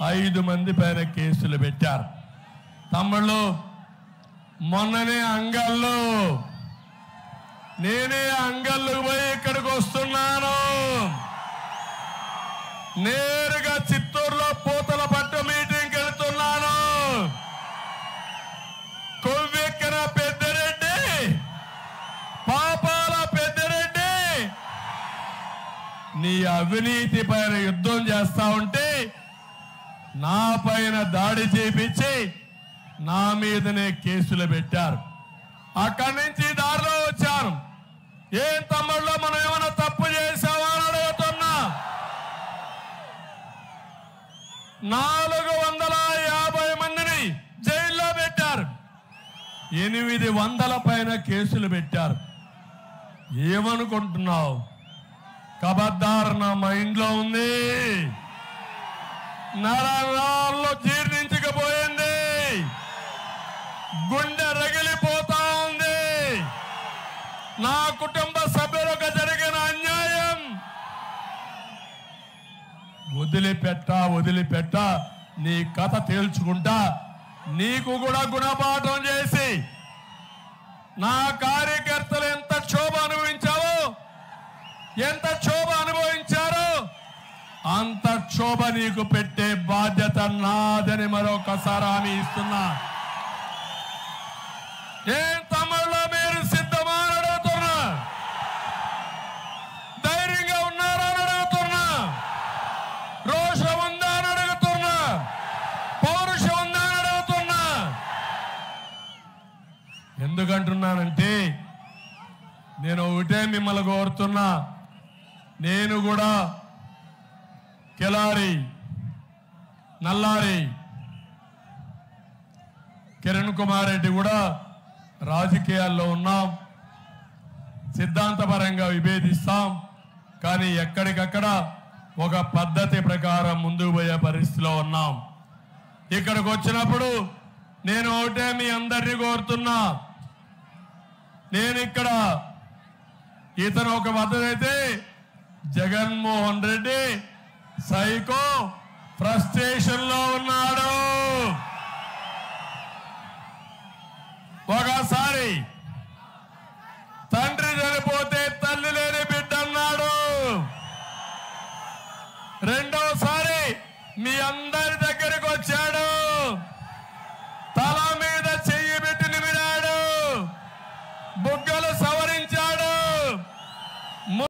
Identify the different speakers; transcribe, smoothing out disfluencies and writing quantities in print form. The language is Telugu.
Speaker 1: 5 మంది పైన కేసులు పెట్టారు. తమ్ముళ్ళు, మొన్ననే అంగల్లో నేనే అంగల్లు పోయి ఇక్కడికి వస్తున్నాను. నేరుగా చిత్తూరులో పూతల పట్టు మీటింగ్కి వెళ్తున్నాను. కొవ్వెక్కిన పెద్దిరెడ్డి, పాపాల పెద్దిరెడ్డి నీ అవినీతి పైన యుద్ధం చేస్తా ఉంటే నా పైన దాడి చేపించి నా మీదనే కేసులు పెట్టారు. అక్కడి నుంచి దారిలో వచ్చాను. ఏం తమ్ముళ్ళు, మనం ఏమైనా తప్పు చేసావా అని అడుగుతున్నా. 450 మందిని జైల్లో పెట్టారు. 800 పైన కేసులు పెట్టారు. ఏమనుకుంటున్నావు? కబద్దార్, నా మైండ్లో ఉంది. నరాల్లో జీర్ణించకపోయింది. గుండె రగిలిపోతా ఉంది. నా కుటుంబ సభ్యులకు జరిగిన అన్యాయం వదిలిపెట్ట నీ కథ తేల్చుకుంటా. నీకు కూడా గుణపాఠం చేసి నా కార్యకర్తలు ఎంత క్షోభ అనుభవించారో అంత క్షోభ నీకు పెట్టే బాధ్యత నాదని మరొకసారి హామీ ఇస్తున్నా. ఏం తమ్ముళ్ళు, మీరు సిద్ధమా అని అడుగుతున్నా. ధైర్యంగా ఉన్నారా అని అడుగుతున్నా. రోషం ఉందా అని అడుగుతున్నా. పౌరుషం ఉందా అని అడుగుతున్నా. ఎందుకంటున్నానంటే నేను ఒకటే మిమ్మల్ని కోరుతున్నా. నేను కూడా కిలారి, నల్లారి, కిరణ్ కుమార్ రెడ్డి కూడా రాజకీయాల్లో ఉన్నాం. సిద్ధాంతపరంగా విభేదిస్తాం, కానీ ఎక్కడికక్కడ ఒక పద్ధతి ప్రకారం ముందుకు పోయే పరిస్థితిలో ఉన్నాం. ఇక్కడికి వచ్చినప్పుడు నేను ఒకటే మీ అందరినీ కోరుతున్నా. నేను ఇక్కడ ఇతను ఒక పద్ధతి అయితే, జగన్మోహన్ రెడ్డి సైకో ఫ్రస్ట్రేషన్ లో ఉన్నాడు. ఒకసారి తండ్రి చనిపోతే తల్లి లేని బిడ్డ అన్నాడు. రెండోసారి మీ అందరి దగ్గరికి వచ్చాడు.